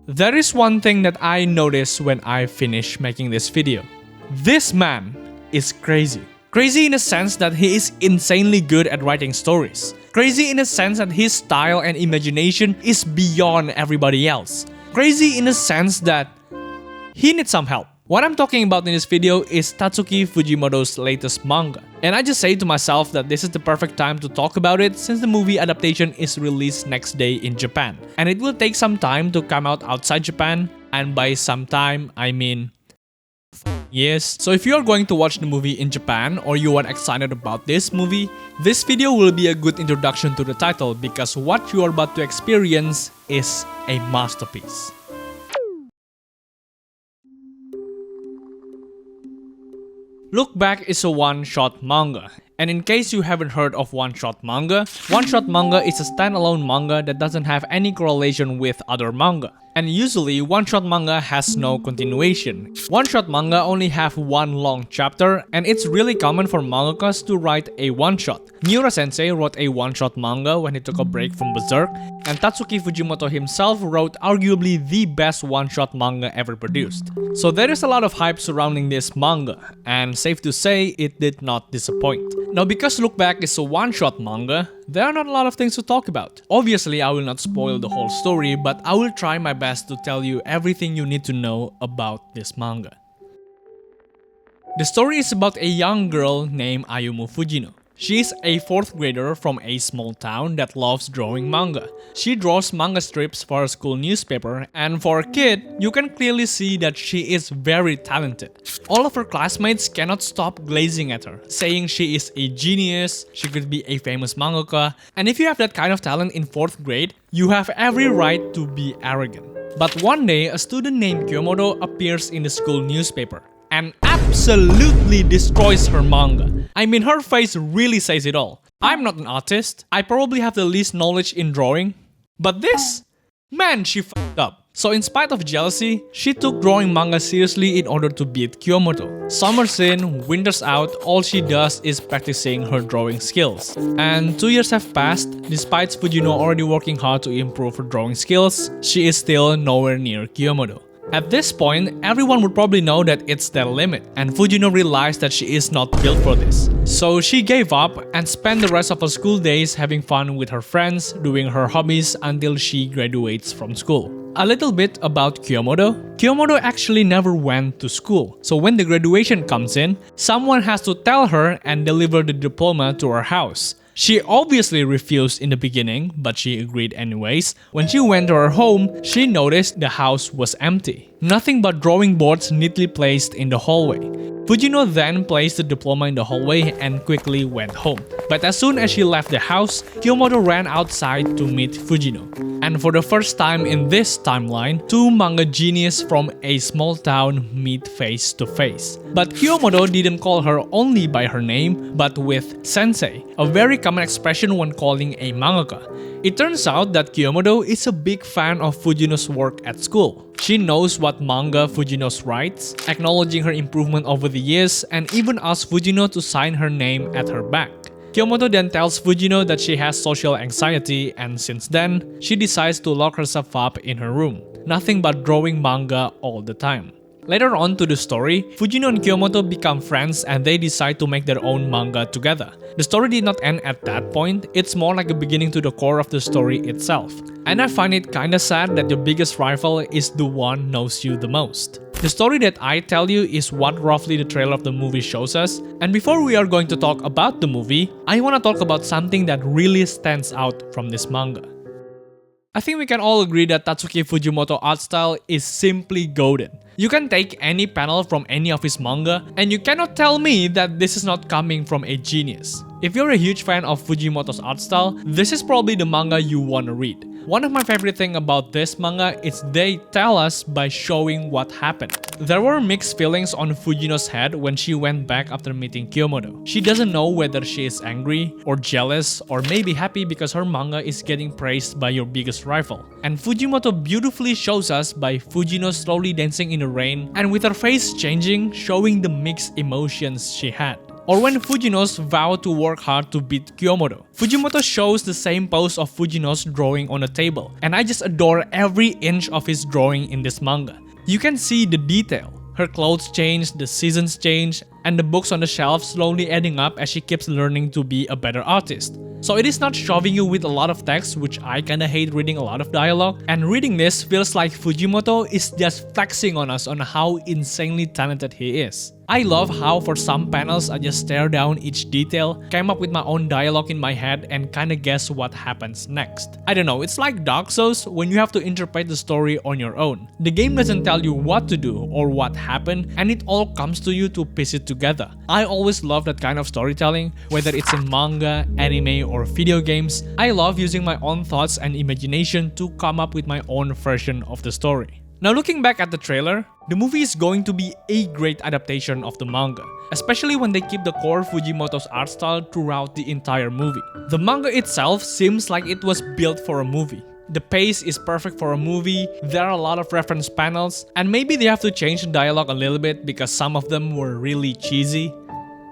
There is one thing that I noticed when I finished making this video. This man is crazy. Crazy in a sense that he is insanely good at writing stories. Crazy in a sense that his style and imagination is beyond everybody else. Crazy in a sense that he needs some help. What I'm talking about in this video is Tatsuki Fujimoto's latest manga. And I just say to myself that this is the perfect time to talk about it since the movie adaptation is released next day in Japan. And it will take some time to come out outside Japan, and by some time, I mean years. So if you are going to watch the movie in Japan or you are excited about this movie, this video will be a good introduction to the title because what you are about to experience is a masterpiece. Lookback is a one-shot manga. And in case you haven't heard of one-shot manga is a standalone manga that doesn't have any correlation with other manga. And usually, one-shot manga has no continuation. One-shot manga only have one long chapter, and it's really common for mangakas to write a one-shot. Miura-sensei wrote a one-shot manga when he took a break from Berserk, and Tatsuki Fujimoto himself wrote arguably the best one-shot manga ever produced. So there is a lot of hype surrounding this manga, and safe to say, it did not disappoint. Now, because Lookback is a one-shot manga, there are not a lot of things to talk about. Obviously, I will not spoil the whole story, but I will try my best to tell you everything you need to know about this manga. The story is about a young girl named Ayumu Fujino. She is a 4th grader from a small town that loves drawing manga. She draws manga strips for a school newspaper, and for a kid, you can clearly see that she is very talented. All of her classmates cannot stop glazing at her, saying she is a genius, she could be a famous mangaka, and if you have that kind of talent in 4th grade, you have every right to be arrogant. But one day, a student named Fujimoto appears in the school newspaper and absolutely destroys her manga. I mean, her face really says it all. I'm not an artist, I probably have the least knowledge in drawing, but this? Man, she f***ed up. So in spite of jealousy, she took drawing manga seriously in order to beat Fujimoto. Summer's in, winter's out, all she does is practicing her drawing skills. And 2 years have passed, despite Fujino already working hard to improve her drawing skills, she is still nowhere near Fujimoto. At this point, everyone would probably know that it's their limit, and Fujino realized that she is not built for this. So she gave up and spent the rest of her school days having fun with her friends, doing her hobbies until she graduates from school. A little bit about Fujimoto. Fujimoto actually never went to school, so when the graduation comes in, someone has to tell her and deliver the diploma to her house. She obviously refused in the beginning, but she agreed anyways. When she went to her home, she noticed the house was empty. Nothing but drawing boards neatly placed in the hallway. Fujino then placed the diploma in the hallway and quickly went home. But as soon as she left the house, Fujimoto ran outside to meet Fujino. And for the first time in this timeline, two manga geniuses from a small town meet face to face. But Fujimoto didn't call her only by her name, but with sensei, a very common expression when calling a mangaka. It turns out that Fujimoto is a big fan of Fujino's work at school. She knows what manga Fujino writes, acknowledging her improvement over the years, and even asks Fujino to sign her name at her back. Fujimoto then tells Fujino that she has social anxiety, and since then, she decides to lock herself up in her room, nothing but drawing manga all the time. Later on to the story, Fujino and Fujimoto become friends and they decide to make their own manga together. The story did not end at that point, it's more like a beginning to the core of the story itself. And I find it kinda sad that your biggest rival is the one knows you the most. The story that I tell you is what roughly the trailer of the movie shows us, and before we are going to talk about the movie, I wanna talk about something that really stands out from this manga. I think we can all agree that Tatsuki Fujimoto art style is simply goated. You can take any panel from any of his manga, and you cannot tell me that this is not coming from a genius. If you're a huge fan of Fujimoto's art style, this is probably the manga you wanna read. One of my favorite things about this manga is they tell us by showing what happened. There were mixed feelings on Fujino's head when she went back after meeting Fujimoto. She doesn't know whether she is angry, or jealous, or maybe happy because her manga is getting praised by your biggest rival. And Fujimoto beautifully shows us by Fujino slowly dancing in the rain and with her face changing, showing the mixed emotions she had. or when Fujino's vow to work hard to beat Kyomoto. Fujimoto shows the same pose of Fujino's drawing on a table, and I just adore every inch of his drawing in this manga. You can see the detail. Her clothes change, the seasons change, and the books on the shelf slowly adding up as she keeps learning to be a better artist. So it is not shoving you with a lot of text, which I kinda hate reading a lot of dialogue, and reading this feels like Fujimoto is just flexing on us on how insanely talented he is. I love how for some panels I just stare down each detail, came up with my own dialogue in my head and kinda guess what happens next. I don't know, it's like Dark Souls when you have to interpret the story on your own. The game doesn't tell you what to do or what happened, and it all comes to you to piece it together. I always love that kind of storytelling, whether it's in manga, anime, or video games. I love using my own thoughts and imagination to come up with my own version of the story. Now looking back at the trailer, the movie is going to be a great adaptation of the manga, especially when they keep the core Fujimoto's art style throughout the entire movie. The manga itself seems like it was built for a movie. The pace is perfect for a movie, there are a lot of reference panels, and maybe they have to change the dialogue a little bit because some of them were really cheesy.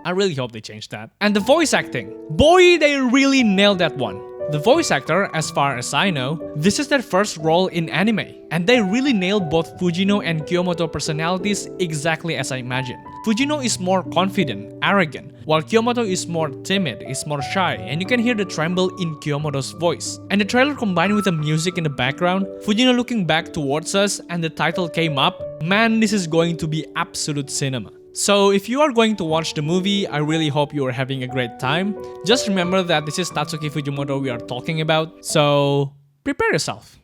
I really hope they change that. And the voice acting. Boy, they really nailed that one. The voice actor, as far as I know, this is their first role in anime, and they really nailed both Fujino and Kyomoto personalities exactly as I imagined. Fujino is more confident, arrogant, while Kyomoto is more timid, is more shy, and you can hear the tremble in Kyomoto's voice. And the trailer combined with the music in the background, Fujino looking back towards us, and the title came up, man, this is going to be absolute cinema. So if you are going to watch the movie, I really hope you are having a great time. Just remember that this is Tatsuki Fujimoto we are talking about, so prepare yourself.